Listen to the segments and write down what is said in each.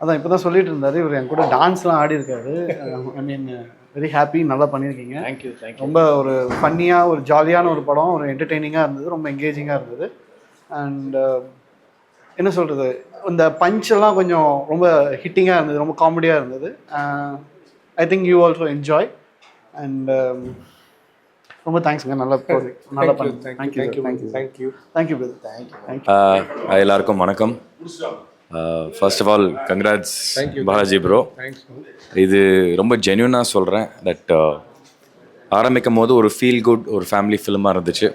அதான் இப்போ தான் சொல்லிட்டு இருந்தாரு, இவர் என் கூட டான்ஸ்லாம் ஆடி இருக்காரு. ஐ மீன் வெரி ஹாப்பி, நல்லா பண்ணியிருக்கீங்க. தேங்க்யூ. ரொம்ப ஒரு ஃபன்னியாக, ஒரு ஜாலியான ஒரு படம், ஒரு என்டர்டெய்னிங்காக இருந்தது, ரொம்ப என்கேஜிங்காக இருந்தது. அண்ட் என்ன சொல்கிறது, இந்த பஞ்செல்லாம் கொஞ்சம் ரொம்ப ஹிட்டிங்காக இருந்தது, ரொம்ப காமெடியாக இருந்தது. I think you also enjoy. And ரொம்ப தேங்க்ஸுங்க, நல்லா போகுது, நல்லா பண்ணுங்க. Thank you brother. எல்லாருக்கும் வணக்கம். First of all congrats Balaji bro. இது ரொம்ப ஜென்யூனாக சொல்கிறேன். தட் ஆரம்பிக்கும் போது ஒரு ஃபீல் குட், ஒரு ஃபேமிலி ஃபிலிமாக இருந்துச்சு.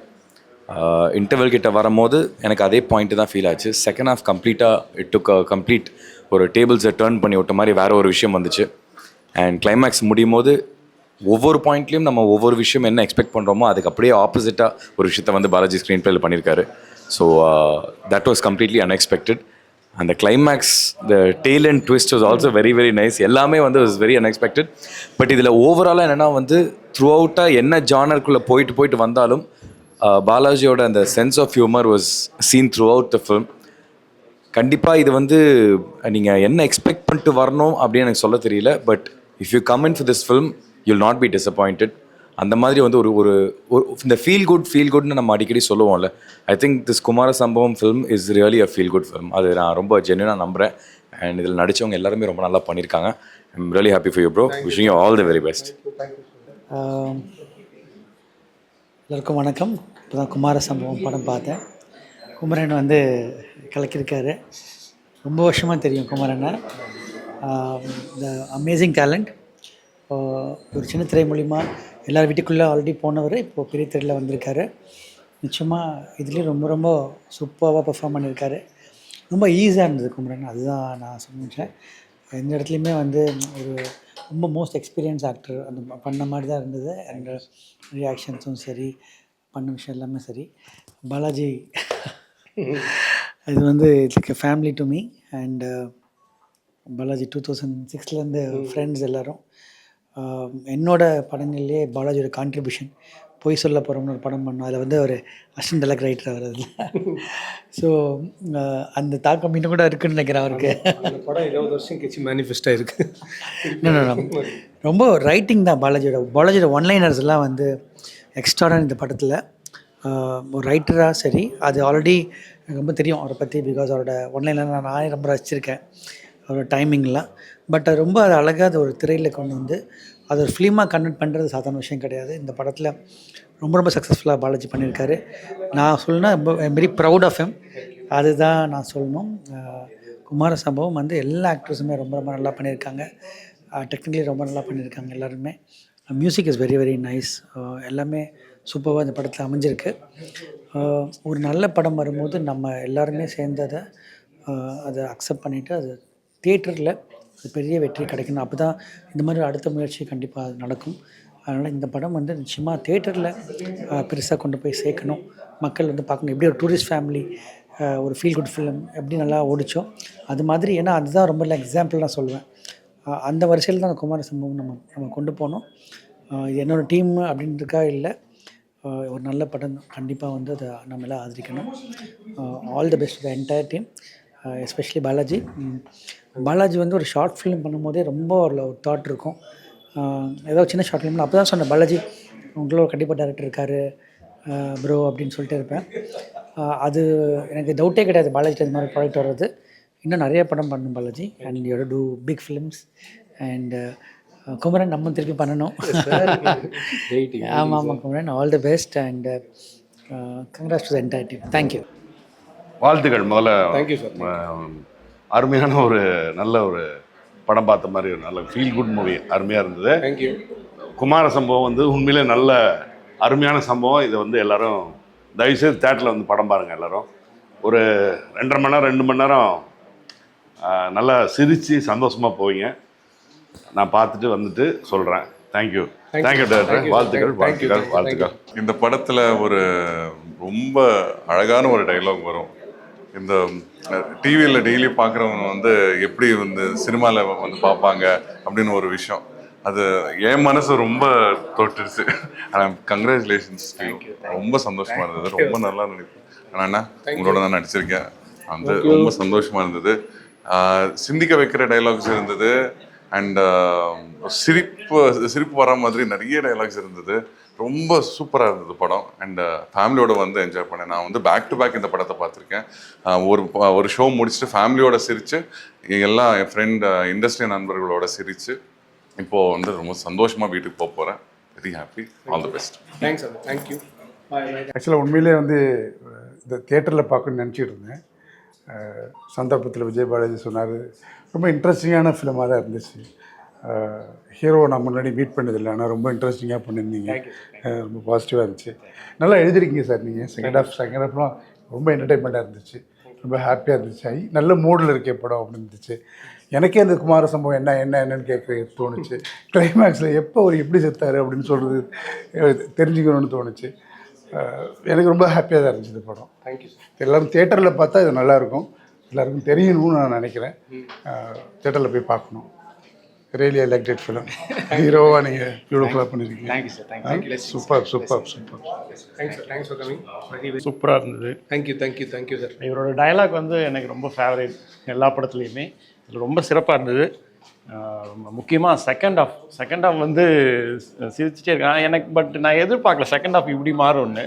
இன்டர்வல் கிட்ட வரும்போது எனக்கு அதே பாயிண்ட்டு தான் ஃபீல் ஆச்சு. செகண்ட் ஹாஃப் கம்ப்ளீட்டாக இட் டுக் கம்ப்ளீட் ஒரு டேபிள்ஸை டேர்ன் பண்ணி விட்ட மாதிரி வேறு ஒரு விஷயம் வந்துச்சு. அண்ட் கிளைமேக்ஸ் முடியும் போது ஒவ்வொரு பாயிண்ட்லேயும் நம்ம ஒவ்வொரு விஷயம் என்ன எக்ஸ்பெக்ட் பண்ணுறோமோ அதுக்கு அப்படியே ஆப்போசிட்டாக ஒரு விஷயத்தை வந்து பாலாஜி ஸ்க்ரீன் பிளேயில் பண்ணியிருக்காரு. So that was completely unexpected. அந்த climax, the tail and twist was also very very nice. எல்லாமே வந்து வாஸ் வெரி அன்எக்ஸ்பெக்டட். பட் இதில் ஓவராலாக என்னென்னா வந்து த்ரூ அவுட்டாக என்ன ஜானருக்குள்ளே போயிட்டு வந்தாலும் பாலாஜியோட அந்த sense of humour was seen throughout the film. கண்டிப்பாக இது வந்து நீங்கள் என்ன எக்ஸ்பெக்ட் பண்ணிட்டு வரணும் அப்படின்னு எனக்கு சொல்ல தெரியல. But if you come in for this film you'll not be disappointed. அந்த மாதிரி வந்து ஒரு இந்த ஃபீல் குட்னு நம்ம அடிக்கடி சொல்லுவோம்ல. ஐ திங்க் திஸ் குமார சம்பவம் film is really a feel good film. அது நான் ரொம்ப ஜென்யூனாக நம்புகிறேன். அண்ட் இதில் நடித்தவங்க எல்லாருமே ரொம்ப நல்லா பண்ணியிருக்காங்க. I am really happy for you bro. Wishing you all the very best. எல்லாருக்கும் வணக்கம். இப்போ தான் குமார சம்பவம் படம் பார்த்தேன். குமரன் வந்து கலக்கியிருக்காரு. ரொம்ப வருஷமாக தெரியும் குமரனை. The amazing talent. ஒரு சின்ன திரை மூலிமா எல்லார் வீட்டுக்குள்ளே ஆல்ரெடி போனவர் இப்போது பெரிய திரையில் வந்திருக்காரு. நிச்சயமாக இதுலேயும் ரொம்ப ரொம்ப சூப்பராக பெர்ஃபார்ம் பண்ணியிருக்காரு. ரொம்ப ஈஸியாக இருந்தது குமரன், அதுதான் நான் சொல்லிச்சேன். எந்த இடத்துலையுமே வந்து ஒரு ரொம்ப மோஸ்ட் எக்ஸ்பீரியன்ஸ் ஆக்டர் அந்த பண்ண மாதிரி தான் இருந்தது. அண்ட் ரியாக்ஷன்ஸும் சரி, பண்ண விஷயம் எல்லாமே சரி. பாலாஜி இது வந்து it's a family to me. And Balaji 2006 friends எல்லோரும். என்னோட படங்கள்லேயே பாலாஜியோட கான்ட்ரிபியூஷன் பொய் சொல்ல போகிறோம்னு ஒரு படம் பண்ணோம். அதில் வந்து ஒரு அசிஸ்டன்ட் டைரக்டர் ரைட்டர் அவர் அதில். ஸோ அந்த தாக்கம் இன்னும் கூட இருக்குன்னு நினைக்கிறேன் அவருக்கு. அந்த படம் 20 வருஷம் கழிச்சு மேனிஃபெஸ்ட் ஆகிருக்கு. ரொம்ப ரைட்டிங் தான் பாலாஜியோட ஒன்லைனர்ஸ் எல்லாம் வந்து எக்ஸ்ட்ராடான இந்த படத்தில். ஒரு ரைட்டராக சரி, அது ஆல்ரெடி எனக்கு ரொம்ப தெரியும் அவரை பற்றி. பிகாஸ் அவரோட ஒன்லைனர் நானே ரொம்ப ரசிச்சிருக்கேன், அவரோட டைமிங்லாம். பட் அது ரொம்ப அது அழகாக அது ஒரு திரையில் கொண்டு வந்து அது ஒரு ஃபிலிமாக கன்வெர்ட் பண்ணுறது சாதாரண விஷயம் கிடையாது. இந்த படத்தில் ரொம்ப ரொம்ப சக்ஸஸ்ஃபுல்லாக பாலாஜி பண்ணியிருக்காரு. நான் சொல்லணும்னா வெரி ப்ரவுட் ஆஃப் ஹிம், அதுதான் நான் சொல்லணும். குமார சம்பவம் வந்து எல்லா ஆக்டர்ஸுமே ரொம்ப ரொம்ப நல்லா பண்ணியிருக்காங்க. டெக்னிக்கலி ரொம்ப நல்லா பண்ணியிருக்காங்க எல்லாருமே. Music is very very nice. எல்லாமே சூப்பராக இந்த படத்தில் அமைஞ்சிருக்கு. ஒரு நல்ல படம் வரும்போது நம்ம எல்லாருமே சேர்ந்து அதை அக்செப்ட் பண்ணிவிட்டு அது தியேட்டரில் அது பெரிய வெற்றி கிடைக்கணும். அப்போ தான் இந்த மாதிரி அடுத்த முயற்சி கண்டிப்பாக நடக்கும். அதனால் இந்த படம் வந்து நிச்சயமாக தியேட்டரில் பெருசாக கொண்டு போய் சேர்க்கணும். மக்கள் வந்து பார்க்கணும். எப்படி ஒரு டூரிஸ்ட் ஃபேமிலி ஒரு ஃபீல் குட் ஃபிலிம் எப்படி நல்லா ஓடிச்சோம் அது மாதிரி. ஏன்னா அதுதான் ரொம்ப எக்ஸாம்பிள் நான் சொல்லுவேன். அந்த வரிசையில் தான் குமார சம்பவம் நம்ம கொண்டு போனோம். இது என்னோடய டீம் அப்படின்றதுக்காக இல்லை, ஒரு நல்ல படம் கண்டிப்பாக வந்து அதை நம்ம எல்லாம் ஆதரிக்கணும். All the best the entire team, especially Balaji வந்து ஒரு ஷார்ட் ஃபிலிம் பண்ணும்போதே ரொம்ப ஒரு தாட் இருக்கும். ஏதோ சின்ன ஷார்ட் ஃபிலிம் அப்போ தான் சொன்னேன், பாலாஜி உங்களோட கண்டிப்பாக டேரக்டர் இருக்கார் ப்ரோ அப்படின்னு சொல்லிட்டு இருப்பேன். அது எனக்கு டவுட்டே கிடையாது பாலாஜி இது மாதிரி ப்ராடக்ட் வர்றது. இன்னும் நிறைய படம் பண்ணணும் Balaji. And you too big films. And Kumaran நம்ம திருப்பி பண்ணணும். ஆமாம் Kumaran, all the best and congrats to the entire team. Thank you. வாழ்த்துக்கள். முதல்ல தேங்க்யூ சார். அருமையான ஒரு நல்ல ஒரு படம் பார்த்த மாதிரி ஒரு நல்ல ஃபீல் குட் மூவி, அருமையாக இருந்தது. தேங்க்யூ. குமார சம்பவம் வந்து உண்மையிலே நல்ல அருமையான சம்பவம். இதை வந்து எல்லோரும் தயவுசெய்து தேட்டரில் வந்து படம் பாருங்கள். எல்லோரும் ஒரு 2.5 மணி நேரம் 2 மணி நேரம் நல்லா சிரித்து சந்தோஷமாக போவீங்க. நான் பார்த்துட்டு வந்துட்டு சொல்கிறேன். Thank you doctor. வாழ்த்துக்கள். இந்த படத்தில் ஒரு ரொம்ப அழகான ஒரு டைலாக் வரும். இந்த டிவியில் டெய்லி பார்க்குறவங்க வந்து எப்படி வந்து சினிமாவில் வந்து பார்ப்பாங்க அப்படின்னு ஒரு விஷயம், அது என் மனசு ரொம்ப தொட்டுருச்சு. கங்க்ராச்சுலேஷன்ஸ். ரொம்ப சந்தோஷமாக இருந்தது. ரொம்ப நல்லா நினைப்பேன். ஆனால் உங்களோட நான் நடிச்சிருக்கேன், வந்து ரொம்ப சந்தோஷமாக இருந்தது. சிந்திக்க வைக்கிற டைலாக்ஸ் இருந்தது. அண்ட் சிரிப்பு வர மாதிரி நிறைய டைலாக்ஸ் இருந்தது. ரொம்ப சூப்பராக இருந்தது படம். அண்ட் ஃபேமிலியோட வந்து என்ஜாய் பண்ணேன். நான் வந்து பேக் டு பேக் இந்த படத்தை பார்த்துருக்கேன். ஒரு ஷோ முடிச்சுட்டு ஃபேமிலியோட சிரித்து, எல்லாம் என் ஃப்ரெண்ட் இண்டஸ்ட்ரி நண்பர்களோட சிரித்து, இப்போது வந்து ரொம்ப சந்தோஷமாக வீட்டுக்கு போக போகிறேன். Very happy. All the best. Thanks sir. Thank you. ஆக்சுவலாக உண்மையிலே வந்து இந்த தியேட்டரில் பார்க்கணுன்னு நினச்சிட்டு இருந்தேன். சந்தர்ப்பத்தில் விஜய் பாலாஜி சொன்னார், ரொம்ப இன்ட்ரெஸ்டிங்கான ஃபிலிமாக தான் இருந்துச்சு. ஹீரோ நான் முன்னாடி மீட் பண்ணதில்லை, ஆனால் ரொம்ப இன்ட்ரெஸ்டிங்காக பண்ணியிருந்தீங்க. ரொம்ப பாசிட்டிவாக இருந்துச்சு. நல்லா எழுதிருக்கீங்க சார் நீங்கள். செகண்ட் ஹாஃப்லாம் ரொம்ப என்டர்டைன்மெண்ட்டாக இருந்துச்சு. ரொம்ப ஹாப்பியாக இருந்துச்சு. நல்ல மூடில் இருக்க படம் அப்படின்னு இருந்துச்சு. எனக்கே அந்த குமார சம்பவம் என்னன்னு கேட்க தோணுச்சு. கிளைமேக்ஸில் எப்போ அவர் எப்படி செத்தார் அப்படின்னு சொல்கிறது தெரிஞ்சுக்கணும்னு தோணுச்சு. எனக்கு ரொம்ப ஹாப்பியாக தான் இருந்துச்சு இந்த படம். Thank you sir. எல்லோரும் தியேட்டரில் பார்த்தா இது நல்லாயிருக்கும், எல்லாருக்கும் தெரியணும்னு நான் நினைக்கிறேன். தியேட்டரில் போய் பார்க்கணும். Really I like that film. ஹீரோவாக நீங்கள் பியூட்டிஃபுல்லாக பண்ணியிருக்கீங்க. Thank you sir. Thank you. Super. Thanks sir. Thanks for coming. சூப்பராக இருந்தது. Thank you sir. இவரோட டயலாக் வந்து எனக்கு ரொம்ப ஃபேவரட் எல்லா படத்துலையுமே. இதில் ரொம்ப சிறப்பாக இருந்தது. முக்கியமாக செகண்ட் ஆஃப் வந்து சிரிச்சிட்டே இருக்கேன் எனக்கு. பட் நான் எதிர்பார்க்கல செகண்ட் ஆஃப் இப்படி மாறும்னு.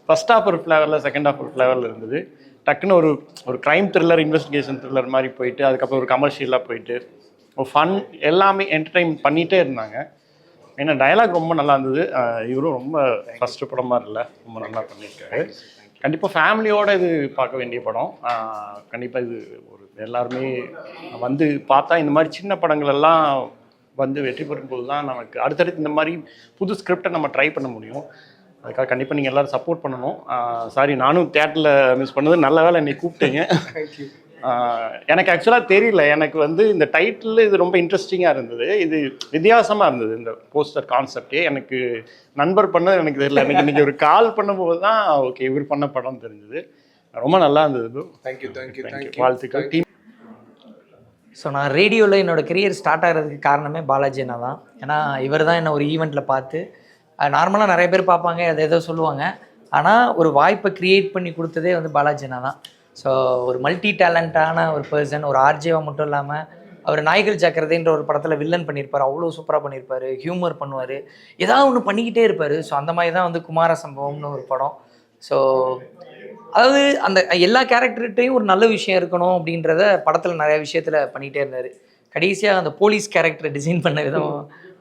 ஃபர்ஸ்ட் ஆஃப் ஒரு ஃப்ளேவரில், செகண்ட் ஆஃப் ஒரு ஃப்ளேவரில் இருந்தது. டக்குன்னு ஒரு க்ரைம் த்ரில்லர், இன்வெஸ்டிகேஷன் த்ரில்லர் மாதிரி போயிட்டு, அதுக்கப்புறம் ஒரு கமர்ஷியலாக போயிட்டு, ஒரு ஃபன், எல்லாமே என்டர்டெயின் பண்ணிகிட்டே இருந்தாங்க. ஏன்னா டயலாக் ரொம்ப நல்லா இருந்தது. இவரும் ரொம்ப ஃபஸ்ட்டு படமாக இல்லை, ரொம்ப நல்லா பண்ணியிருக்காரு. கண்டிப்பாக ஃபேமிலியோடு இது பார்க்க வேண்டிய படம். கண்டிப்பாக இது ஒரு எல்லாருமே வந்து பார்த்தா, இந்த மாதிரி சின்ன படங்கள் எல்லாம் வந்து வெற்றி பெறும்போது தான் நமக்கு அடுத்தடுத்து இந்த மாதிரி புது ஸ்கிரிப்டை நம்ம ட்ரை பண்ண முடியும். அதுக்காக கண்டிப்பாக நீங்கள் எல்லோரும் சப்போர்ட் பண்ணணும். சாரி, நானும் தேட்டரில் மிஸ் பண்ணது. நல்ல வேலை என்னை கூப்பிட்டீங்க. எனக்கு ஆக்சுவலாக தெரியல. எனக்கு வந்து இந்த டைட்டில் இது ரொம்ப இன்ட்ரெஸ்டிங்காக இருந்தது. இது வித்தியாசமாக இருந்தது. இந்த போஸ்டர் கான்செப்டே எனக்கு நண்பர் பண்ணது எனக்கு தெரியல. எனக்கு இன்றைக்கி ஒரு கால் பண்ணும்போது தான் ஓகே இவர் பண்ண படம் தெரிஞ்சது. ரொம்ப நல்லா இருந்தது. தேங்க்யூ. வாழ்த்துக்கள் டீம். ஸோ நான் ரேடியோவில் என்னோடய கெரியர் ஸ்டார்ட் ஆகிறதுக்கு காரணமே பாலாஜி அண்ணா தான். ஏன்னா இவர் தான் என்னை ஒரு ஈவெண்ட்டில் பார்த்து, நார்மலாக நிறைய பேர் பார்ப்பாங்க, அதை ஏதோ சொல்லுவாங்க, ஆனால் ஒரு வாய்ப்பை க்ரியேட் பண்ணி கொடுத்ததே வந்து பாலாஜி அண்ணா தான். ஸோ ஒரு மல்டி டேலண்டான ஒரு பர்சன். ஒரு ஆர்ஜேவாக மட்டும் இல்லாமல் அவர் நாய்கள் ஜாக்கிரதைன்ற ஒரு படத்தில் வில்லன் பண்ணியிருப்பார். அவ்வளோ சூப்பராக பண்ணியிருப்பார். ஹியூமர் பண்ணுவார், ஏதாவது ஒன்று பண்ணிக்கிட்டே இருப்பார். ஸோ அந்த மாதிரி தான் வந்து குமார சம்பவம்னு ஒரு படம். ஸோ அதாவது அந்த எல்லா கேரக்டர்கிட்டையும் ஒரு நல்ல விஷயம் இருக்கணும் அப்படின்றத படத்தில் நிறைய விஷயத்தில் பண்ணிகிட்டே இருந்தார். கடைசியாக அந்த போலீஸ் கேரக்டரை டிசைன் பண்ண விதம்,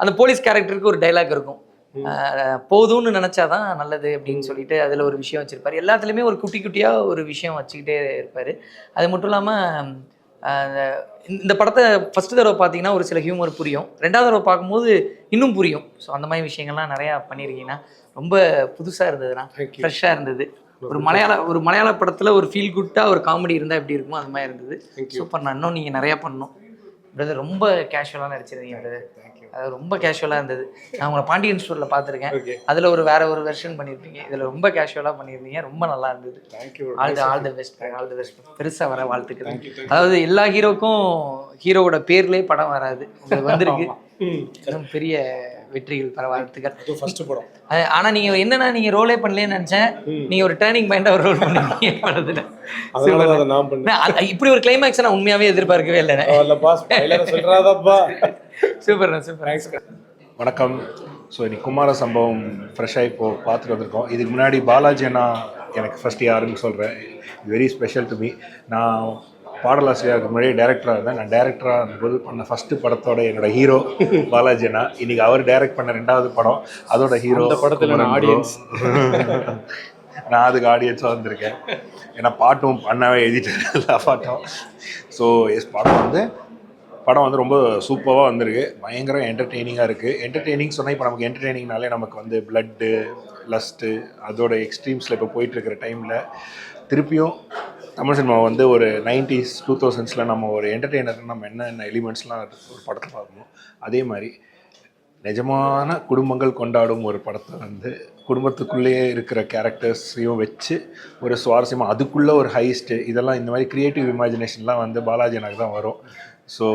அந்த போலீஸ் கேரக்டருக்கு ஒரு டைலாக் இருக்கும், போதும்னு நினச்சாதான் நல்லது அப்படின்னு சொல்லிட்டு அதில் ஒரு விஷயம் வச்சுருப்பார். எல்லாத்துலேயுமே ஒரு குட்டியாக ஒரு விஷயம் வச்சுக்கிட்டே இருப்பார். அது மட்டும் இல்லாமல் இந்த படத்தை ஃபஸ்ட்டு தடவை பார்த்தீங்கன்னா ஒரு சில ஹியூமர் புரியும், ரெண்டாவது தடவை பார்க்கும்போது இன்னும் புரியும். ஸோ அந்த மாதிரி விஷயங்கள்லாம் நிறையா பண்ணியிருக்கீங்கன்னா ரொம்ப புதுசாக இருந்ததுண்ணா, ஃப்ரெஷ்ஷாக இருந்தது. ஒரு மலையாள படத்தில் ஒரு ஃபீல் குட்டாக ஒரு காமெடி இருந்தால் எப்படி இருக்குமோ அது மாதிரி இருந்தது. சூப்பர். நான் இன்னும் நீங்கள் நிறையா பண்ணணும் பிரதர். ரொம்ப கேஷுவலாக நடிச்சிருந்தீங்க பிரதர். அது ரொம்ப கேஷுவலாக இருந்தது. நான் உங்களை பாண்டியன் ஸ்டோரில் பார்த்துருக்கேன், அதில் வேற ஒரு வெர்ஷன் பண்ணியிருப்பீங்க, இதில் ரொம்ப கேஷுவலாக பண்ணியிருந்தீங்க. ரொம்ப நல்லா இருந்தது. All the best. பெருசாக வர வாழ்த்துக்கள். அதாவது எல்லா ஹீரோக்கும் ஹீரோவோட பேர்லேயே படம் வராது, உங்களுக்கு வந்திருக்கு. இன்னும் பெரிய வெற்றிகள் பெற வாழ்த்துக்கள். ஃபர்ஸ்ட் படம். ஆனால் நீங்கள் என்னன்னா நீங்கள் ரோலே பண்ணலேன்னு நினச்சேன், நீங்கள் ஒரு டேர்னிங் பாயிண்டாக ஒரு ரோல் பண்ணீங்க படத்தில். இப்படி ஒரு கிளைமேக்ஸ் நான் உண்மையாகவே எதிர்பார்க்கவே இல்லை. சூப்பர். வணக்கம். ஸோ இன்னைக்கு குமார சம்பவம் ஃப்ரெஷ்ஷாக இப்போது பார்த்துட்டு வந்திருக்கோம். இதுக்கு முன்னாடி பாலாஜி அண்ணா எனக்கு ஃபஸ்ட் யாருன்னு சொல்கிறேன். Very special to me. நான் பாடலாசிரியருக்கு முன்னாடி டேரக்டராக இருந்தேன். நான் டேரக்டராக இருந்தபோது பண்ண ஃபஸ்ட்டு படத்தோட என்னோட ஹீரோ பாலாஜி அண்ணா. இன்றைக்கி அவர் டைரக்ட் பண்ண 2வது படம், அதோட ஹீரோ படத்தில் ஆடியன்ஸ். நான் அதுக்கு ஆடியன்ஸாக வந்திருக்கேன். ஏன்னா பாட்டும் பண்ணவே எழுதிட்டு எல்லா பாட்டும். ஸோ படம் வந்து ரொம்ப சூப்பராக வந்திருக்கு. பயங்கர என்டர்டெய்னிங்காக இருக்குது. என்டர்டெய்னிங் சொன்னால் இப்போ நமக்கு என்டர்டெய்னிங்னாலே நமக்கு வந்து பிளட்டு, லஸ்ட்டு, அதோட எக்ஸ்ட்ரீம்ஸில் இப்போ போயிட்டுருக்கிற டைமில் திருப்பியும் தமிழ் சினிமா வந்து ஒரு 90s 2000s நம்ம ஒரு என்டர்டெய்னர் நம்ம என்னென்ன எலிமெண்ட்ஸ்லாம் ஒரு படத்தை பார்க்கணும், அதே மாதிரி நிஜமான குடும்பங்கள் கொண்டாடும் ஒரு படத்தை வந்து குடும்பத்துக்குள்ளேயே இருக்கிற கேரக்டர்ஸையும் வச்சு ஒரு சுவாரஸ்யமாக அதுக்குள்ளே ஒரு ஹைஸ்ட்டு, இதெல்லாம் இந்த மாதிரி க்ரியேட்டிவ் இமேஜினேஷன்லாம் வந்து பாலாஜி எனக்கு தான் வரும். ஸோ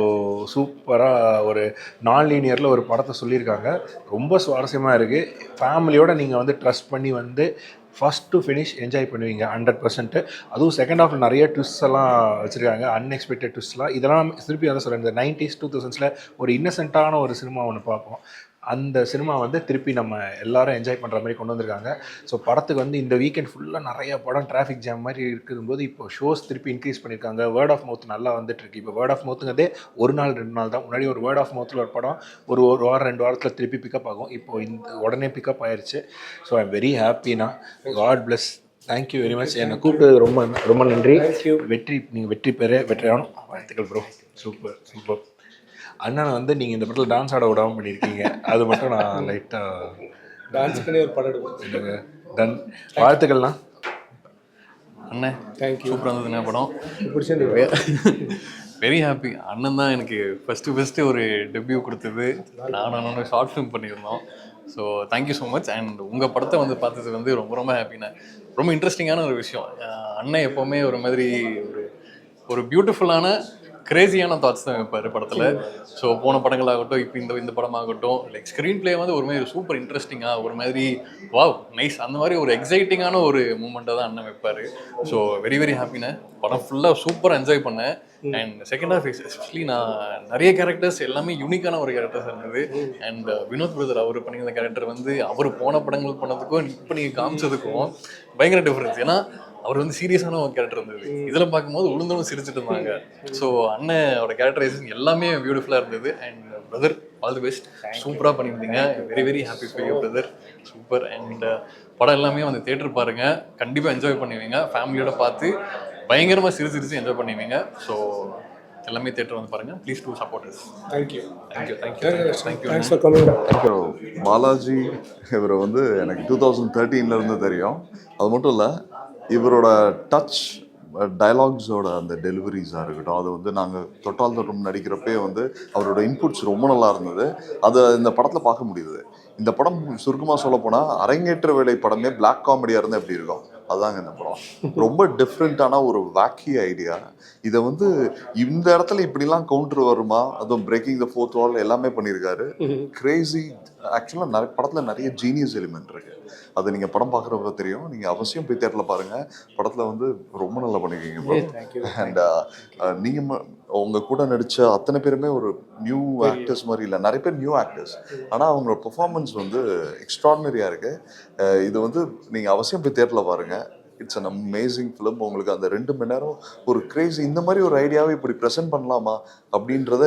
சூப்பராக ஒரு நான் லீனியரில் ஒரு படத்தை சொல்லியிருக்காங்க. ரொம்ப சுவாரஸ்யமாக இருக்குது. ஃபேமிலியோடு நீங்கள் வந்து ட்ரஸ்ட் பண்ணி வந்து ஃபர்ஸ்ட் டு ஃபினிஷ் என்ஜாய் பண்ணுவீங்க 100%. அதுவும் செகண்ட் ஹாஃபில் நிறைய ட்விஸ்ட்ஸ் எல்லாம் வச்சுருக்காங்க, அன்எக்ஸ்பெக்டட் ட்விஸ்ட்லாம். இதெல்லாம் திருப்பி வந்து சொல்கிறேன், இந்த 90s 2000s ஒரு இன்னசென்ட்டான ஒரு சினிமா ஒன்று பார்ப்போம். அந்த சினிமா வந்து திருப்பி நம்ம எல்லாரும் என்ஜாய் பண்ணுற மாதிரி கொண்டு வந்திருக்காங்க. ஸோ படத்துக்கு வந்து இந்த வீக்கெண்ட் ஃபுல்லாக நிறைய படம் டிராஃபிக் ஜாம் மாதிரி இருக்கும்போது இப்போ ஷோஸ் திருப்பி இன்க்ரீஸ் பண்ணியிருக்காங்க. வேர்ட் ஆஃப் மவுத் நல்லா வந்துட்டுருக்கு. இப்போ வேர்ட் ஆஃப் மவுத்துங்கிறதே 1 நாள் 2 நாள் தான். முன்னாடி ஒரு வேர்ட் ஆஃப் மவுத்தில் ஒரு படம் ஒரு வாரம் 2 வாரத்தில் திருப்பி பிக்கப் ஆகும். இப்போ இந்த உடனே பிக்கப் ஆயிடுச்சு. ஸோ ஐ எம் வெரி ஹாப்பினா. God bless. Thank you very much. என்னை கூப்பிட்டது ரொம்ப ரொம்ப நன்றி. நீங்கள் வெற்றி பெற வெற்றியானும் வாழ்த்துக்கள் ப்ரோ. Super super. அண்ணனை வந்து நீங்கள் இந்த படத்தில் டான்ஸ் ஆட விடாமல் பண்ணியிருக்கீங்க, அது மட்டும் நான் லைட்டாக டான்ஸுக்குன்னே ஒரு படம் எடுப்போம். டன். வாழ்த்துக்கள்ண்ணா. அண்ணன் தேங்க்யூ. சூப்பராக இருந்ததுண்ணே படம். பிடிச்சிருந்தது. Very happy. அண்ணன் தான் எனக்கு ஃபஸ்ட்டு ஒரு டெபியூ கொடுத்தது. நானும் ஷார்ட் ஃபிலிம் பண்ணியிருந்தோம். So thank you so much. And உங்கள் படத்தை வந்து பார்த்தது வந்து ரொம்ப ரொம்ப ஹாப்பிண்ணே. ரொம்ப இன்ட்ரெஸ்டிங்கான ஒரு விஷயம். அண்ணன் எப்போவுமே ஒரு மாதிரி ஒரு பியூட்டிஃபுல்லான கிரேசியான தாட்ஸ் தான் வைப்பார் படத்தில். ஸோ போன படங்களாகட்டும், இப்போ இந்த படமாகட்டும், லைக் ஸ்க்ரீன் பிளே வந்து ஒரு மாதிரி சூப்பர் இன்ட்ரெஸ்டிங்காக, ஒரு மாதிரி வாவ் நைஸ், அந்த மாதிரி ஒரு எக்ஸைட்டிங்கான ஒரு மூமெண்ட்டாக தான் அண்ணன் வைப்பார். ஸோ வெரி வெரி ஹாப்பிண்ணே. படம் ஃபுல்லாக சூப்பராக என்ஜாய் பண்ணேன். அண்ட் செகண்ட் ஹாஃப் எஸ்பெஷலி நான் நிறைய கேரக்டர்ஸ் எல்லாமே யூனிக்கான ஒரு கேரக்டர்ஸ் இருந்தது. அண்ட் வினோத் பிரதர் அவர் பண்ணியிருந்த கேரக்டர் வந்து அவர் போன படங்கள் பண்ணதுக்கும் இப்போ நீங்கள் காமிச்சதுக்கும் பயங்கர டிஃப்ரென்ஸ். ஏன்னா அவர் வந்து சீரியஸான ஒரு கேரக்டர் இருந்தது. இதில் பார்க்கும்போது உளுந்தவங்க சிரிச்சுட்டு இருந்தாங்க. ஸோ அண்ணனோட கேரக்டரைசேஷன் எல்லாமே பியூட்டிஃபுல்லாக இருந்தது. And brother all the best. சூப்பராக பண்ணியிருந்தீங்க. Very very happy for you brother. Super. And படம் எல்லாமே வந்து தேட்டர் பாருங்கள், கண்டிப்பாக என்ஜாய் பண்ணுவீங்க. ஃபேமிலியோட பார்த்து பயங்கரமாக சிரிச்சு என்ஜாய் பண்ணுவீங்க. ஸோ எல்லாமே தேட்டர் வந்து பாருங்கள். Please do support us. Thank you. Thank you thank you thank you. Thanks for coming. Balaji இவரை வந்து எனக்கு 2013 இருந்து தெரியும். அது மட்டும் இல்லை, இவரோட டச் டயலாக்ஸோட அந்த டெலிவரிஸாக இருக்கட்டும், அது வந்து நாங்கள் தொட்டால் தொட்டும் நடிக்கிறப்பே வந்து அவரோட இன்புட்ஸ் ரொம்ப நல்லா இருந்தது. அதை இந்த படத்தில் பார்க்க முடியுது. இந்த படம் சுருக்கமாக சொல்ல போனால் அரங்கேற்ற வேலை படமே பிளாக் காமெடியாக இருந்தால் எப்படி இருக்கும், அதுதாங்க இந்த படம். ரொம்ப டிஃப்ரெண்ட்டான ஒரு வேக்கி ஐடியா. இதை வந்து இந்த இடத்துல இப்படிலாம் கவுண்டர் வருமா, அதுவும் பிரேக்கிங் த ஃபோர்த் வால் எல்லாமே பண்ணியிருக்காரு. கிரேசி. ஆக்சுவலாக நிறைய படத்தில் நிறைய ஜீனியஸ் எலிமெண்ட் இருக்குது. அதை நீங்கள் படம் பார்க்குறப்ப தெரியும். நீங்கள் அவசியம் போய் தேட்டரில் பாருங்கள். படத்தில் வந்து ரொம்ப நல்லா பண்ணியிருக்கீங்க ப்ரோ. அண்ட் நீங்கள் உங்கள் கூட நடித்த அத்தனை பேருமே ஒரு நியூ ஆக்டர்ஸ் மாதிரி இல்லை, நிறைய பேர் நியூ ஆக்டர்ஸ். ஆனால் அவங்களோட பெர்ஃபார்மன்ஸ் வந்து எக்ஸ்ட்ராடினரியாக இருக்குது. இது வந்து நீங்கள் அவசியம் போய் தேட்டரில் பாருங்கள். It's an amazing film. உங்களுக்கு அந்த 2 மணி நேரம் ஒரு கிரேசி, இந்த மாதிரி ஒரு ஐடியாவை இப்படி ப்ரெசென்ட் பண்ணலாமா அப்படின்றத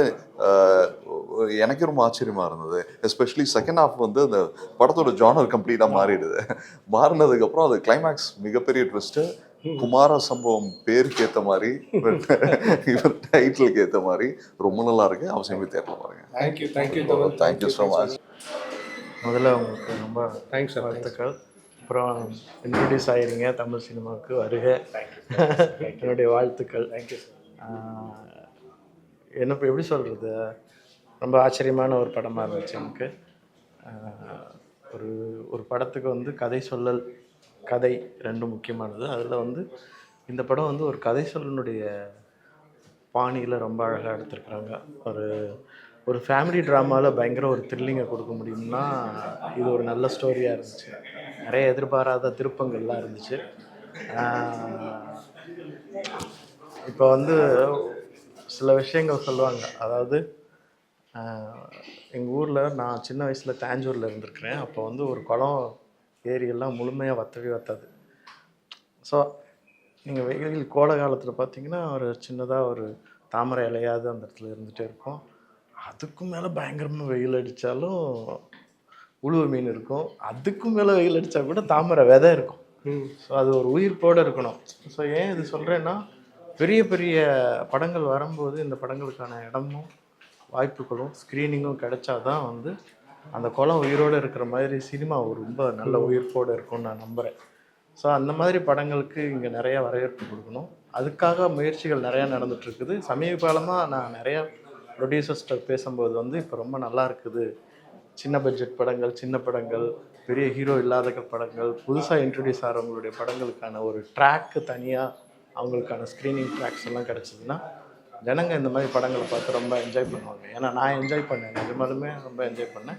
எனக்கே ரொம்ப ஆச்சரியமாக இருந்தது. எஸ்பெஷலி செகண்ட் ஹாஃப் வந்து அந்த படத்தோட ஜானர் கம்ப்ளீட்டாக மாறிடுது. மாறினதுக்கப்புறம் அது கிளைமேக்ஸ் மிகப்பெரிய ட்விஸ்ட்டு. குமார சம்பவம் பேருக்கு ஏற்ற மாதிரி, இவர் டைட்டிலுக்கு ஏற்ற மாதிரி ரொம்ப நல்லா இருக்கு. அவசியம் போய் தேட்டரில் பாருங்க. Thank you. Thank you. Thank you so much. முதல்ல உங்களுக்கு ரொம்ப தேங்க்ஸ் சார். வாழ்த்துக்கள். அப்புறம் இன்ட்ரடியூஸ் ஆகிருங்க தமிழ் சினிமாவுக்கு வருக. என்னுடைய வாழ்த்துக்கள். தேங்க்யூ. என்ன எப்படி சொல்கிறது, ரொம்ப ஆச்சரியமான ஒரு படமாக இருந்துச்சு எனக்கு. ஒரு படத்துக்கு வந்து கதை சொல்லல், கதை ரெண்டும் முக்கியமானது. அதில் வந்து இந்த படம் வந்து ஒரு கதை சொல்லனுடைய பாணியில் ரொம்ப அழகாக எடுத்திருக்கிறாங்க. ஒரு ஃபேமிலி ட்ராமாவில் பயங்கர ஒரு த்ரில்லிங்கை கொடுக்க முடியும்னா இது ஒரு நல்ல ஸ்டோரியாக இருந்துச்சு. நிறைய எதிர்பாராத திருப்பங்கள்லாம் இருந்துச்சு. இப்போ வந்து சில விஷயங்கள் சொல்லுவாங்க. அதாவது எங்கள் ஊரில் நான் சின்ன வயசில் தாஞ்சூரில் இருந்திருக்கிறேன். அப்போ வந்து ஒரு குளம் ஏரியெல்லாம் முழுமையாக வற்றவே வற்றாது. ஸோ நீங்கள் வெயில் கோடை காலத்தில் பார்த்தீங்கன்னா ஒரு சின்னதாக ஒரு தாமரை இலையாவது அந்த இடத்துல இருந்துகிட்டே இருக்கும். அதுக்கும் மேலே பயங்கரமாக வெயில் அடித்தாலும் உழுவு மீன் இருக்கும். அதுக்கும் மேலே வெயில் அடித்தா கூட தாமரை விதை இருக்கும். ஸோ அது ஒரு உயிர்ப்போடு இருக்கணும். ஸோ ஏன் இது சொல்கிறேன்னா, பெரிய பெரிய படங்கள் வரும்போது இந்த படங்களுக்கான இடமும் வாய்ப்புகளும் ஸ்க்ரீனிங்கும் கிடைச்சாதான் வந்து அந்த குளம் உயிரோடு இருக்கிற மாதிரி சினிமா ஒரு ரொம்ப நல்ல உயிர்ப்போடு இருக்கும்னு நான் நம்புகிறேன். ஸோ அந்த மாதிரி படங்களுக்கு இங்கே நிறையா வரவேற்பு கொடுக்கணும். அதுக்காக முயற்சிகள் நிறையா நடந்துகிட்ருக்குது. சமீப காலமாக நான் நிறையா ப்ரொடியூசர்ஸ்கிட்ட பேசும்போது வந்து இப்போ ரொம்ப நல்லா இருக்குது, சின்ன பட்ஜெட் படங்கள், சின்ன படங்கள், பெரிய ஹீரோ இல்லாத படங்கள், புதுசாக இன்ட்ரடியூஸ் ஆகிறவங்களுடைய படங்களுக்கான ஒரு ட்ராக்கு தனியாக அவங்களுக்கான ஸ்க்ரீனிங் ட்ராக்ஸ் எல்லாம் கிடச்சிதுன்னா ஜனங்க இந்த மாதிரி படங்களை பார்த்து ரொம்ப என்ஜாய் பண்ணுவாங்க. ஏன்னா நான் என்ஜாய் பண்ணேன், நிஜமாலுமே ரொம்ப என்ஜாய் பண்ணேன்.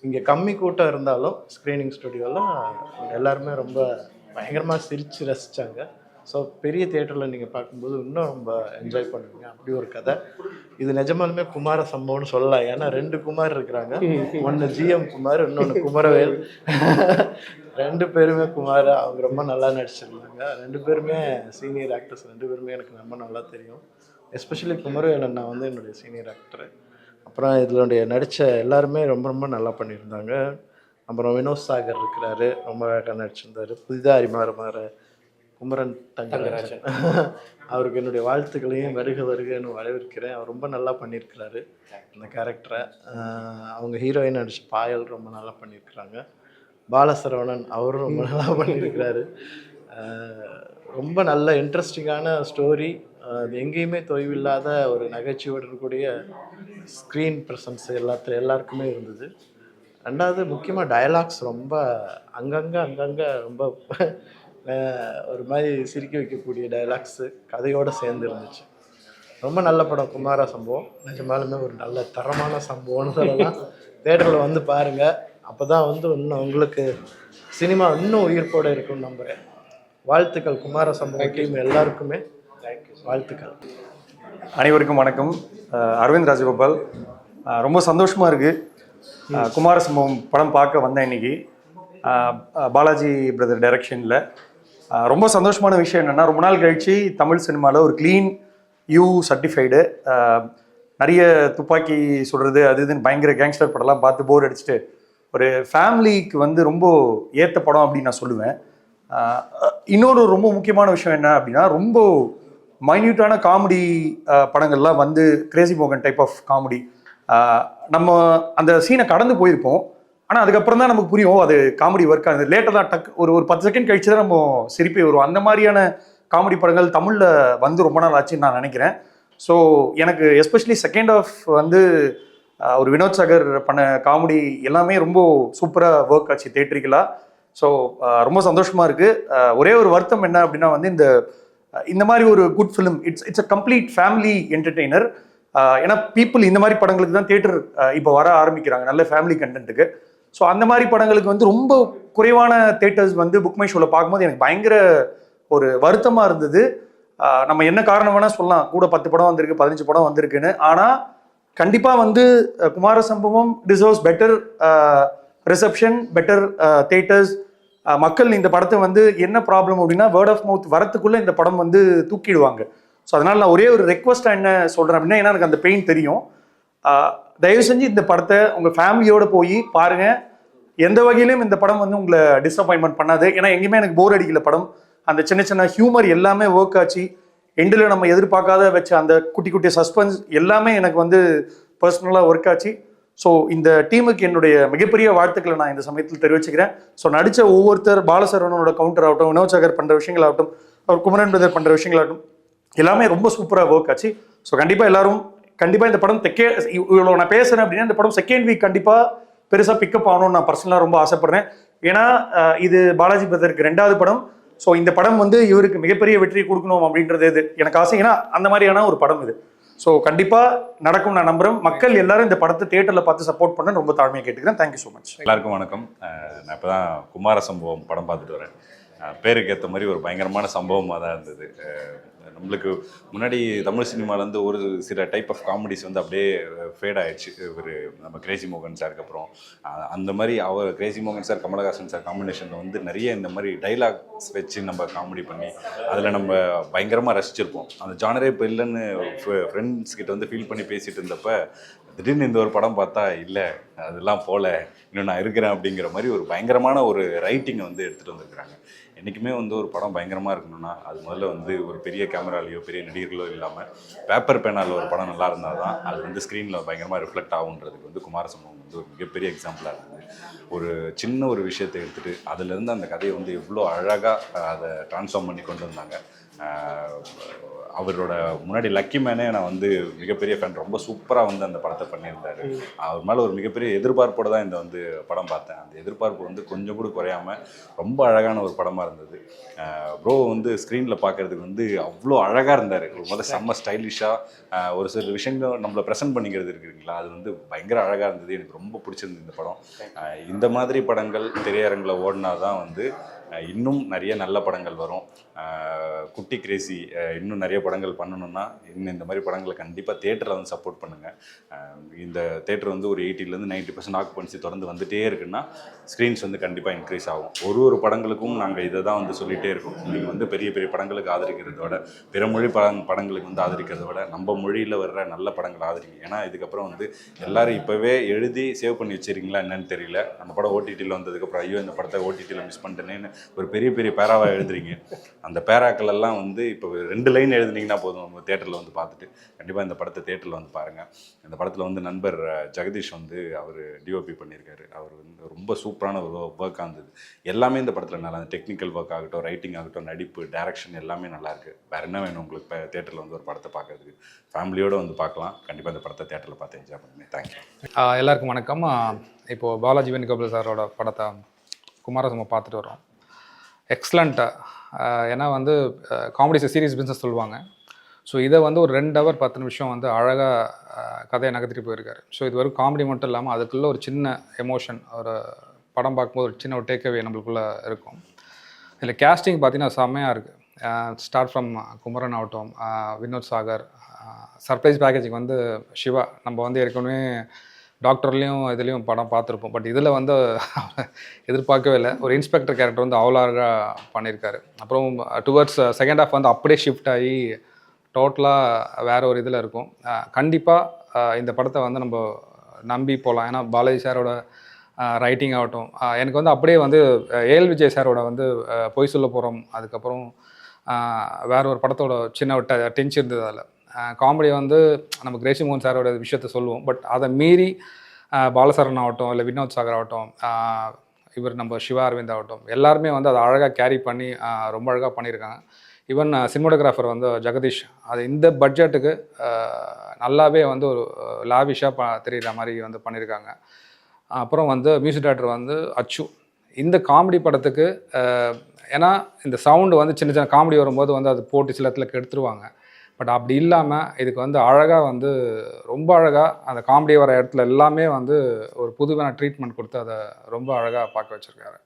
இங்கே கம்மி கூட்டம் இருந்தாலும் ஸ்க்ரீனிங் ஸ்டுடியோவில் எல்லாருமே ரொம்ப பயங்கரமாக சிரித்து ரசித்தாங்க. ஸோ பெரிய தியேட்டரில் நீங்கள் பார்க்கும்போது இன்னும் ரொம்ப என்ஜாய் பண்ணுவீங்க. அப்படி ஒரு கதை இது. நிஜமாலுமே குமார சம்பவம்னு சொல்லலாம். ஏன்னா 2 குமார் இருக்கிறாங்க. ஒன்று ஜிஎம் குமார், இன்னொன்று குமரவேல். 2 பேருமே குமார். அவங்க ரொம்ப நல்லா நடிச்சிருந்தாங்க. 2 பேருமே சீனியர் ஆக்டர்ஸ். 2 பேருமே எனக்கு ரொம்ப நல்லா தெரியும். எஸ்பெஷலி குமரவேல் அண்ணா வந்து என்னுடைய சீனியர் ஆக்டரு. அப்புறம் இதனுடைய நடித்த எல்லாருமே ரொம்ப ரொம்ப நல்லா பண்ணியிருந்தாங்க. அப்புறம் வினோத் சாகர் இருக்கிறாரு, ரொம்ப அழகாக நடிச்சிருந்தார். புதிதாக அறிமுகமாற குமரன் தங்கராஜன் அவருக்கு என்னுடைய வாழ்த்துக்களையும் வருகன்னு வரவேற்கிறேன். அவர் ரொம்ப நல்லா பண்ணியிருக்கிறாரு இந்த கேரக்டரை. அவங்க ஹீரோயின் நடித்த பாயல் ரொம்ப நல்லா பண்ணியிருக்கிறாங்க. பாலசரவணன் அவரும் ரொம்ப நல்லா பண்ணியிருக்கிறாரு. ரொம்ப நல்ல இன்ட்ரெஸ்டிங்கான ஸ்டோரி. அது எங்கேயுமே தொய்வில்லாத ஒரு நகைச்சுவோடு இருக்கக்கூடிய ஸ்க்ரீன் ப்ரெசன்ஸ் எல்லாருக்குமே இருந்தது. 2வது முக்கியமாக டயலாக்ஸ் ரொம்ப அங்கங்கே ரொம்ப ஒரு மாதிரி சிரிக்க வைக்கக்கூடிய டயலாக்ஸு கதையோடு சேர்ந்து இருந்துச்சு. ரொம்ப நல்ல படம் குமார சம்பவம். நிஜமாலுமே ஒரு நல்ல தரமான சம்பவம்னு சொல்லலாம். தேட்டரில் வந்து பாருங்கள். அப்போ தான் வந்து இன்னும் உங்களுக்கு சினிமா இன்னும் உயிர்ப்போடு இருக்குன்னு நம்புகிறேன். வாழ்த்துக்கள் குமார சம்பவம் டீம் எல்லாருக்குமே வாழ்த்துக்கள். அனைவருக்கும் வணக்கம். அரவிந்த் ராஜகோபால். ரொம்ப சந்தோஷமாக இருக்குது. குமார சம்பவம் படம் பார்க்க வந்தேன் இன்றைக்கி பாலாஜி பிரதர் டைரக்ஷனில். ரொம்ப சந்தோஷமான விஷயம் என்னென்னா, ரொம்ப நாள் கழித்து தமிழ் சினிமாவில் ஒரு க்ளீன் யூ சர்டிஃபைடு, நிறைய துப்பாக்கி சுடுறது அது இதுன்னு பயங்கர கேங்ஸ்டர் படம்லாம் பார்த்து போர் அடிச்சுட்டு ஒரு ஃபேமிலிக்கு வந்து ரொம்ப ஏற்ற படம் அப்படின்னு நான் சொல்லுவேன். இன்னொரு ரொம்ப முக்கியமான விஷயம் என்ன அப்படின்னா, ரொம்ப மைன்யூட்டான காமெடி படங்கள்லாம் வந்து கிரேசி மோகன் டைப் ஆஃப் காமெடி நம்ம அந்த சீனை கடந்து போயிருப்போம். ஆனால் அதுக்கப்புறம் தான் நமக்கு புரியும் அது காமெடி ஒர்க் ஆகுது. லேட்டாக தான் டக் ஒரு 10 செகண்ட் கழிச்சு தான் நம்ம சிரிப்பே வரும். அந்த மாதிரியான காமெடி படங்கள் தமிழில் வந்து ரொம்ப நாள் ஆச்சுன்னு நான் நினைக்கிறேன். ஸோ எனக்கு எஸ்பெஷலி செகண்ட் ஆஃப் வந்து ஒரு வினோத் சாகர் பண்ண காமெடி எல்லாமே ரொம்ப சூப்பராக ஒர்க் ஆச்சு தேட்டரிக்கலாக. ஸோ ரொம்ப சந்தோஷமாக இருக்குது. ஒரே ஒரு வருத்தம் என்ன அப்படின்னா வந்து இந்த மாதிரி ஒரு good film it's a complete family entertainer. ஏன்னா பீப்புள் இந்த மாதிரி படங்களுக்கு தான் தியேட்டர் இப்போ வர ஆரம்பிக்கிறாங்க, நல்ல ஃபேமிலி கண்டென்ட்டுக்கு. ஸோ அந்த மாதிரி படங்களுக்கு வந்து ரொம்ப குறைவான தியேட்டர்ஸ் வந்து புக் மை ஷோவில் பார்க்கும்போது எனக்கு பயங்கர ஒரு வருத்தமாக இருந்தது. நம்ம என்ன காரணம் வேணால் சொல்லலாம், கூட 10 படம் வந்திருக்கு, 15 படம் வந்திருக்குன்னு. ஆனால் கண்டிப்பாக வந்து குமார சம்பவம் deserves better reception, better theatres. மக்கள் இந்த படத்தை வந்து என்ன ப்ராப்ளம் அப்படின்னா, வேர்ட் ஆஃப் மவுத் வரத்துக்குள்ளே இந்த படம் வந்து தூக்கிடுவாங்க. ஸோ அதனால் நான் ஒரே ஒரு ரெக்வஸ்ட்டாக என்ன சொல்கிறேன் அப்படின்னா, ஏன்னா எனக்கு அந்த பெயின் தெரியும், தயவு செஞ்சு இந்த படத்தை உங்கள் ஃபேமிலியோடு போய் பாருங்கள். எந்த வகையிலும் இந்த படம் வந்து உங்களை டிஸப்பாயின்மெண்ட் பண்ணாது. ஏன்னா எங்கேயுமே எனக்கு போர் அடிக்கல படம். அந்த சின்ன சின்ன ஹியூமர் எல்லாமே ஒர்க் ஆச்சு. எண்டில் நம்ம எதிர்பார்க்காத வச்ச அந்த குட்டி குட்டி சஸ்பென்ஸ் எல்லாமே எனக்கு வந்து பர்சனலாக ஒர்க் ஆச்சு. ஸோ இந்த டீமுக்கு என்னுடைய மிகப்பெரிய வாழ்த்துக்களை நான் இந்த சமயத்தில் தெரிவிச்சுக்கிறேன். ஸோ நடித்த ஒவ்வொருத்தர், பாலசரவணனோட கவுண்டர் ஆகட்டும், வினோத் சாகர் பண்ணுற விஷயங்களாகட்டும், அவர் குமரன் பிரதர் பண்ணுற விஷயங்களாகட்டும், எல்லாமே ரொம்ப சூப்பராக ஒர்க் ஆச்சு. ஸோ கண்டிப்பாக எல்லாரும் இந்த படம் இவ்வளோ நான் பேசுகிறேன் அப்படின்னா, இந்த படம் செகண்ட் வீக் கண்டிப்பாக பெருசாக பிக்கப் ஆகணும்னு நான் பர்சனலாக ரொம்ப ஆசைப்பட்றேன். ஏன்னா இது பாலாஜி பிரதருக்கு 2வது படம். ஸோ இந்த படம் வந்து இவருக்கு மிகப்பெரிய வெற்றி கொடுக்கணும் அப்படின்றது இது எனக்கு ஆசை. ஏன்னா அந்த மாதிரியான ஒரு படம் இது. ஸோ கண்டிப்பாக நடக்கும் நான் நம்புகிறேன். மக்கள் எல்லாரும் இந்த படத்தை தியேட்டரில் பார்த்து சப்போர்ட் பண்ண ரொம்ப தாழ்மையாக கேட்டுக்கிறேன். Thank you so much. எல்லாருக்கும் வணக்கம். நான் இப்போ தான் குமார சம்பவம் படம் பார்த்துட்டு வரேன். பேருக்கு ஏற்ற மாதிரி ஒரு பயங்கரமான சம்பவமாக தான் இருந்தது. நம்மளுக்கு முன்னாடி தமிழ் சினிமாலேருந்து ஒரு சில டைப் ஆஃப் காமெடிஸ் வந்து அப்படியே ஃபேட் ஆயிடுச்சு. நம்ம கிரேசி மோகன் சாருக்கு அப்புறம் அந்த மாதிரி கிரேசி மோகன் சார், கமலஹாசன் சார் காம்பினேஷனில் வந்து நிறைய இந்த மாதிரி டைலாக்ஸ் வச்சு நம்ம காமெடி பண்ணி அதில் நம்ம பயங்கரமாக ரசிச்சிருப்போம். அந்த ஜானரே இப்போ இல்லைன்னு ஃப்ரெண்ட்ஸ் கிட்ட வந்து ஃபீல் பண்ணி பேசிகிட்டு இருந்தப்ப திடீர்னு இந்த ஒரு படம் பார்த்தா இல்லை அதெல்லாம் போல இன்னும் நான் இருக்கிறேன் அப்படிங்கிற மாதிரி ஒரு பயங்கரமான ஒரு ரைட்டிங்கை வந்து எடுத்துகிட்டு வந்துருக்குறாங்க. என்றைக்குமே வந்து ஒரு படம் பயங்கரமாக இருக்கணும்னா அது முதல்ல வந்து ஒரு பெரிய கேமராலேயோ பெரிய நடிகர்களோ இல்லாமல் பேப்பர் பேனாவில் ஒரு படம் நல்லா இருந்தால் தான் அது வந்து ஸ்க்ரீனில் பயங்கரமாக ரிஃப்ளெக்ட் ஆகுன்றதுக்கு வந்து குமார சம்பவம் வந்து ஒரு மிகப்பெரிய எக்ஸாம்பிளாக இருந்தது. ஒரு சின்ன ஒரு விஷயத்தை எடுத்துகிட்டு அதுலேருந்து அந்த கதையை வந்து எவ்வளோ அழகாக அதை ட்ரான்ஸ்ஃபார்ம் பண்ணி கொண்டு வந்தாங்க. அவரோட முன்னாடி லக்கி மேனே நான் வந்து மிகப்பெரிய ஃபேன். ரொம்ப சூப்பராக வந்து அந்த படத்தை பண்ணியிருந்தார். அவர் மேலே ஒரு மிகப்பெரிய எதிர்பார்ப்போடு தான் இந்த வந்து படம் பார்த்தேன். அந்த எதிர்பார்ப்பு வந்து கொஞ்சம் கூட குறையாமல் ரொம்ப அழகான ஒரு படமாக இருந்தது. ப்ரோ வந்து ஸ்க்ரீனில் பார்க்குறதுக்கு வந்து அவ்வளோ அழகாக இருந்தார். முதல்ல செம்ம ஸ்டைலிஷாக ஒரு சில விஷயங்கள் நம்மளை ப்ரெசென்ட் பண்ணிக்கிறது இருக்குங்களா, அது வந்து பயங்கர அழகாக இருந்தது. எனக்கு ரொம்ப பிடிச்சிருந்தது இந்த படம். இந்த மாதிரி படங்கள் திரையரங்கில் ஓடினா தான் வந்து இன்னும் நிறைய நல்ல படங்கள் வரும். குட்டி கிரேசி இன்னும் நிறைய படங்கள் பண்ணணும்னா இன்னும் இந்த மாதிரி படங்களை கண்டிப்பாக தேட்டரில் வந்து சப்போர்ட் பண்ணுங்கள். இந்த தேட்டர் வந்து ஒரு 80% 90% ஆக்குபன்சி தொடர்ந்து வந்துகிட்டே இருக்குன்னா ஸ்க்ரீன்ஸ் வந்து கண்டிப்பாக இன்க்ரீஸ் ஆகும். ஒரு படங்களுக்கும் நாங்கள் இதை தான் வந்து சொல்லிகிட்டே இருக்கோம். நீங்கள் வந்து பெரிய பெரிய படங்களுக்கு ஆதரிக்கிறத விட, பிற மொழி படங்களுக்கு வந்து ஆதரிக்கிறத விட நம்ம மொழியில் வர்ற நல்ல படங்களை ஆதரிங்க. ஏன்னா இதுக்கப்புறம் வந்து எல்லோரும் இப்போவே எழுதி சேவ் பண்ணி வச்சுருக்கீங்களா என்னன்னு தெரியல. நம்ம படம் ஓடிடியில் வந்ததுக்கப்புறம் ஐயோ இந்த படத்தை ஓடிடியில் மிஸ் பண்ணிட்டேன்னு ஒரு பெரிய பெரிய பேராவாக எழுதுறீங்க. அந்த பேராக்கள் எல்லாம் வந்து இப்போ 2 லைன் எழுதுனீங்கன்னா போதும், நம்ம தேட்டரில் வந்து பார்த்துட்டு கண்டிப்பாக இந்த படத்தை தேட்டரில் வந்து பாருங்கள். இந்த படத்தில் வந்து நண்பர் ஜெகதீஷ் வந்து அவர் டிஓபி பண்ணியிருக்காரு. அவர் வந்து ரொம்ப சூப்பரான ஒரு ஒர்க்காக இருந்தது. எல்லாமே இந்த படத்தில் நல்லா, டெக்னிக்கல் ஒர்க் ஆகட்டும், ரைட்டிங் ஆகட்டும், நடிப்பு, டைரக்ஷன் எல்லாமே நல்லாயிருக்கு. வேறு என்ன வேணும் உங்களுக்கு தேட்டரில் வந்து ஒரு படத்தை பார்க்கறதுக்கு? ஃபேமிலியோடு வந்து பார்க்கலாம். கண்டிப்பாக இந்த படத்தை தேட்டரில் பார்த்து என்ஜாய் பண்ணுங்க. தேங்க்யூ. எல்லாருக்கும் வணக்கம். இப்போது பாலாஜி வேணுகோபால் சாரோட படத்தை குமாரசம்பவம் பார்த்துட்டு வரோம். எக்ஸலண்ட்டாக, ஏன்னா வந்து காமெடிஸ் சீரியஸ் பிஸ்னஸ் சொல்லுவாங்க. ஸோ இதை வந்து ஒரு 2 hour 10 நிமிஷம் வந்து அழகாக கதையை நகர்த்திட்டு போயிருக்காரு. ஸோ இது வரைக்கும் காமெடி மட்டும் இல்லாமல் அதுக்குள்ளே ஒரு சின்ன எமோஷன், ஒரு படம் பார்க்கும்போது ஒரு சின்ன ஒரு டேக்அவே நம்மளுக்குள்ளே இருக்கும். இதில் கேஸ்டிங் பார்த்தீங்கன்னா செம்மையாக இருக்குது. ஸ்டார்ட் ஃப்ரம் குமரன் ஆகட்டும், வினோத் சாகர், சர்ப்ரைஸ் பேக்கேஜிங் வந்து சிவா. நம்ம வந்து ஏற்கனவே டாக்டர்லேயும் இதுலேயும் படம் பார்த்துருப்போம். பட் இதில் வந்து எதிர்பார்க்கவே இல்லை. ஒரு இன்ஸ்பெக்டர் கேரக்டர் வந்து அவ்வளோ அழகாக பண்ணியிருக்காரு. அப்புறம் டுவர்ட்ஸ் செகண்ட் ஹாஃப் வந்து அப்படியே ஷிஃப்ட் ஆகி டோட்டலாக வேறு ஒரு இதில் இருக்கும். கண்டிப்பாக இந்த படத்தை வந்து நம்ம நம்பி போகலாம். ஏன்னா பாலாஜி சாரோட ரைட்டிங் ஆகட்டும், எனக்கு வந்து அப்படியே வந்து ஏஎல் விஜய் சாரோட வந்து பொய் சொல்ல போகிறோம், அதுக்கப்புறம் வேற ஒரு படத்தோட சின்ன ஒரு டென்ஷன் இருந்தது. அதில் காமெடி வந்து நம்ம கிரேசி மோகன் சாரோட விஷயத்த சொல்லுவோம். பட் அதை மீறி பாலசரன் ஆகட்டும், இல்லை வினோத் சாகர் ஆகட்டும், இவர் நம்ம சிவா அரவிந்த் ஆகட்டும், எல்லாருமே வந்து அதை அழகாக கேரி பண்ணி ரொம்ப அழகாக பண்ணியிருக்காங்க. ஈவன் சினிமோட்டோகிராஃபர் வந்து ஜெகதீஷ், அது இந்த பட்ஜெட்டுக்கு நல்லாவே வந்து ஒரு லாவிஷாக தெரிகிற மாதிரி வந்து பண்ணியிருக்காங்க. அப்புறம் வந்து மியூசிக் டைரக்டர் வந்து அச்சு. இந்த காமெடி படத்துக்கு ஏன்னா இந்த சவுண்டு வந்து சின்ன சின்ன காமெடி வரும்போது வந்து அது போட்டு சில இடத்துல கெடுத்துருவாங்க. பட் அப்படி இல்லாமல் இதுக்கு வந்து அழகாக வந்து ரொம்ப அழகாக அந்த காமெடி வர இடத்துல எல்லாமே வந்து ஒரு புதுவான ட்ரீட்மெண்ட் கொடுத்து அதை ரொம்ப அழகாக பார்க்க வச்சுருக்காரு.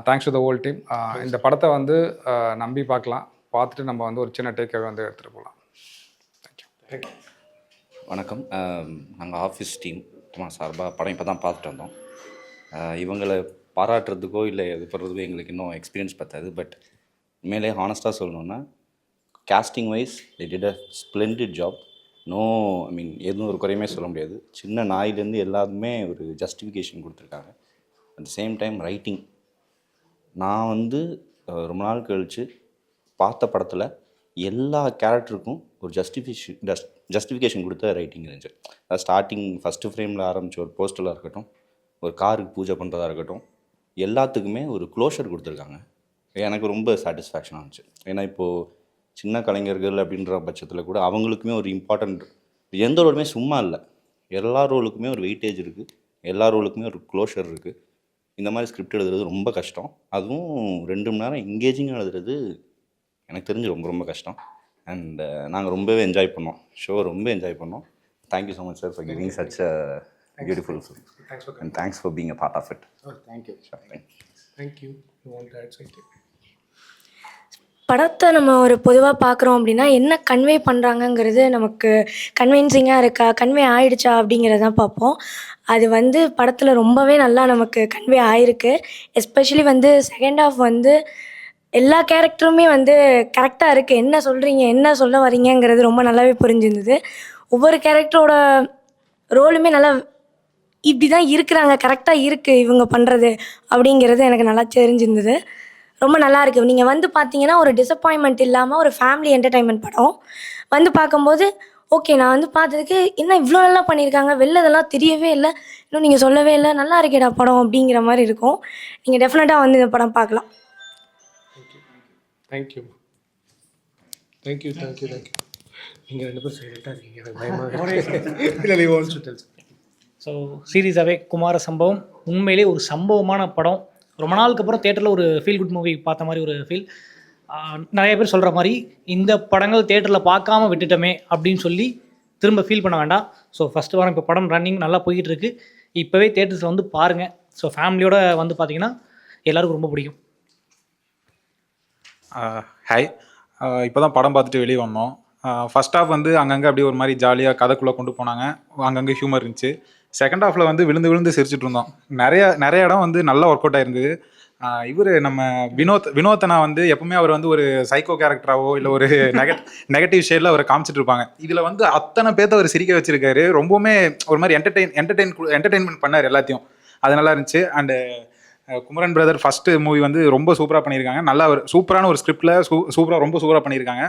Thanks to the whole team. இந்த படத்தை வந்து நம்பி பார்க்கலாம். பார்த்துட்டு நம்ம வந்து ஒரு சின்ன டேக்கவே வந்து எடுத்துகிட்டு போகலாம். தேங்க்யூ. வணக்கம். நாங்கள் ஆஃபீஸ் டீம் சார்பாக படம் இப்போ தான் பார்த்துட்டு வந்தோம். இவங்களை பாராட்டுறதுக்கோ இல்லை இது பண்ணுறதுக்கோ எங்களுக்கு இன்னும் எக்ஸ்பீரியன்ஸ் பத்தாது. பட் உண்மையிலே ஹானஸ்ட்டாக சொல்லணுன்னா casting wise they did a splendid job. No I mean எதுவும் ஒரு குறையுமே சொல்ல முடியாது. சின்ன நாயிலேருந்து எல்லாருமே ஒரு ஜஸ்டிஃபிகேஷன் கொடுத்துருக்காங்க. At the same time writing, நான் வந்து ரொம்ப நாள் கழித்து பார்த்த படத்தில் எல்லா கேரக்டருக்கும் ஒரு ஜஸ்டிஃபிகேஷன் கொடுத்த ரைட்டிங் இருந்துச்சு. அதாவது ஸ்டார்டிங் ஃபஸ்ட்டு ஃப்ரேமில் ஆரம்பித்த ஒரு போஸ்டலாக இருக்கட்டும், ஒரு காருக்கு பூஜை பண்ணுறதா இருக்கட்டும், எல்லாத்துக்குமே ஒரு க்ளோஷர் கொடுத்துருக்காங்க. எனக்கு ரொம்ப சாட்டிஸ்ஃபேக்ஷனாக இருந்துச்சு. ஏன்னா இப்போது சின்ன கலைஞர்கள் அப்படின்ற பட்சத்தில் கூட அவங்களுக்குமே ஒரு இம்பார்ட்டண்ட், எந்த ரோலுமே சும்மா இல்லை, எல்லா ரோலுக்குமே ஒரு வெயிட்டேஜ் இருக்குது, எல்லா ரோலுக்குமே ஒரு க்ளோஷர் இருக்குது. இந்த மாதிரி ஸ்கிரிப்ட் எழுதுறது ரொம்ப கஷ்டம். அதுவும் 2 மணி நேரம் எங்கேஜிங்காக எழுதுறது எனக்கு தெரிஞ்சு ரொம்ப ரொம்ப கஷ்டம். அண்ட் நாங்கள் ரொம்பவே என்ஜாய் பண்ணோம். ஷோ ரொம்ப என்ஜாய் பண்ணோம். Thank you so much sir for giving such a beautiful film and thanks for being a part of it. Thank you. Thank you. படத்தை நம்ம ஒரு பொதுவாக பார்க்குறோம் அப்படின்னா என்ன கன்வே பண்ணுறாங்கங்கிறது நமக்கு கன்வின்சிங்காக இருக்கா, கன்வே ஆகிடுச்சா அப்படிங்கிறதான் பார்ப்போம். அது வந்து படத்தில் ரொம்பவே நல்லா நமக்கு கன்வே ஆகிருக்கு. எஸ்பெஷலி வந்து செகண்ட் ஹாஃப் வந்து எல்லா கேரக்டருமே வந்து கரெக்டாக இருக்குது. என்ன சொல்கிறீங்க, என்ன சொல்ல வரீங்கங்கிறது ரொம்ப நல்லாவே புரிஞ்சிருந்தது. ஒவ்வொரு கேரக்டரோட ரோலுமே நல்லா இப்படி தான் இருக்கிறாங்க, கரெக்டாக இருக்குது இவங்க பண்ணுறது அப்படிங்கிறது எனக்கு நல்லா தெரிஞ்சிருந்தது. ரொம்ப நல்லா இருக்குது. நீங்கள் வந்து பார்த்தீங்கன்னா ஒரு டிசப்பாயின்மெண்ட் இல்லாமல் ஒரு ஃபேமிலி என்டர்டைன்மெண்ட் படம். வந்து பார்க்கும்போது ஓகே, நான் வந்து பார்த்ததுக்கு என்ன இவ்வளோ நல்லா பண்ணியிருக்காங்க, வெளில இதெல்லாம் தெரியவே இல்லை, இன்னும் நீங்கள் சொல்லவே இல்லை, நல்லா இருக்கேடா படம் அப்படிங்கிற மாதிரி இருக்கும். நீங்கள் டெஃபினட்டாக வந்து இந்த படம் பார்க்கலாம். தேங்க்யூ. தேங்க்யூ. நீங்கள் 2 பேரும் சைலண்டாக இருக்கீங்க, எனக்கு பயமாக இருக்கு. ஸோ சீரியஸாகவே குமார சம்பவம் உண்மையிலே ஒரு சம்பவமான படம். ரொம்ப நாளுக்கு அப்புறம் தேட்டரில் ஒரு ஃபீல் குட் மூவி பார்த்த மாதிரி ஒரு ஃபீல். நிறைய பேர் சொல்கிற மாதிரி இந்த படங்கள் தேட்டரில் பார்க்காம விட்டுட்டோமே அப்படின்னு சொல்லி திரும்ப ஃபீல் பண்ண வேண்டாம். ஸோ ஃபஸ்ட்டு வாரம் இப்போ படம் ரன்னிங் நல்லா போய்கிட்டு இருக்குது. இப்போவே தேட்டர்ஸில் வந்து பாருங்கள். ஸோ ஃபேமிலியோடு வந்து பார்த்திங்கன்னா எல்லாருக்கும் ரொம்ப பிடிக்கும். ஹாய். இப்போ தான் படம் பார்த்துட்டு வெளியே வந்தோம். ஃபர்ஸ்ட் ஹாஃப் வந்து அங்கங்கே அப்படியே ஒரு மாதிரி ஜாலியாக கதைக்குள்ளே கொண்டு போனாங்க. அங்கங்கே ஹியூமர் இருந்துச்சு. செகண்ட் ஹாஃபில் வந்து விழுந்து விழுந்து சிரிச்சிட்டு இருந்தோம். நிறைய இடம் வந்து நல்லா ஒர்க் அவுட் ஆயிருந்தது. இவர் நம்ம வினோத்தனா வந்து எப்பவுமே அவர் வந்து ஒரு சைக்கோ கேரக்டராவோ இல்லை ஒரு நெகட்டிவ் ஷேடில் அவரை காமிச்சிட்டு இருப்பாங்க. இதில் வந்து அத்தனை பேர்த்த அவர் சிரிக்க வச்சிருக்காரு. ரொம்பவுமே ஒரு மாதிரி என்டர்டெயின்மெண்ட் பண்ணார் எல்லாத்தையும். அது நல்லா இருந்துச்சு. And Kumaran brother first movie வந்து ரொம்ப சூப்பராக பண்ணியிருக்காங்க. நல்லா ஒரு சூப்பரான ஒரு ஸ்கிரிப்டில் ரொம்ப சூப்பராக பண்ணியிருக்காங்க.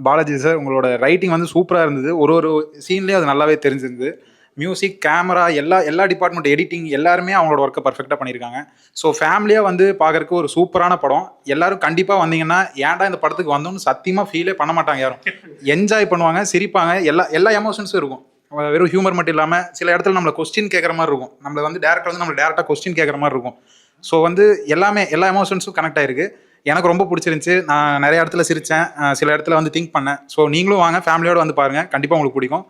பாலாஜி சார் உங்களோட ரைட்டிங் வந்து சூப்பராக இருந்தது. ஒரு சீன்லேயும் அது நல்லாவே தெரிஞ்சிருந்தது. மியூசிக், கேமரா, எல்லா டிபார்ட்மெண்ட், எடிட்டிங் எல்லாருமே அவங்களோட ஒர்க்கை பர்ஃபெக்டாக பண்ணியிருக்காங்க. ஸோ ஃபேமிலியாக வந்து பார்க்குறக்கு ஒரு சூப்பரான படம். எல்லாரும் கண்டிப்பாக வந்தீங்கன்னா ஏன்டா இந்த படத்துக்கு வந்தோம்னு சத்தியமாக ஃபீலே பண்ண மாட்டாங்க. யாரும் என்ஜாய் பண்ணுவாங்க, சிரிப்பாங்க. எல்லா எமோஷன்ஸும் இருக்கும். வெறும் ஹியூமர் மட்டும் இல்லாமல் சில இடத்துல நம்மளை கொஸ்டின் கேட்குற மாதிரி இருக்கும். நம்மளை வந்து டேரெக்டாக கொஸ்டின் கேட்குற மாதிரி இருக்கும். ஸோ வந்து எல்லா எமோஷன்ஸும் கனெக்ட் ஆகிருக்கு. எனக்கு ரொம்ப பிடிச்சிருந்துச்சி. நான் நிறைய இடத்துல சிரித்தேன், சில இடத்துல வந்து திங்க் பண்ணேன். ஸோ நீங்களும் வாங்க, ஃபேமிலியோடு வந்து பாருங்கள், கண்டிப்பாக உங்களுக்கு பிடிக்கும்.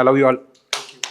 Love you all.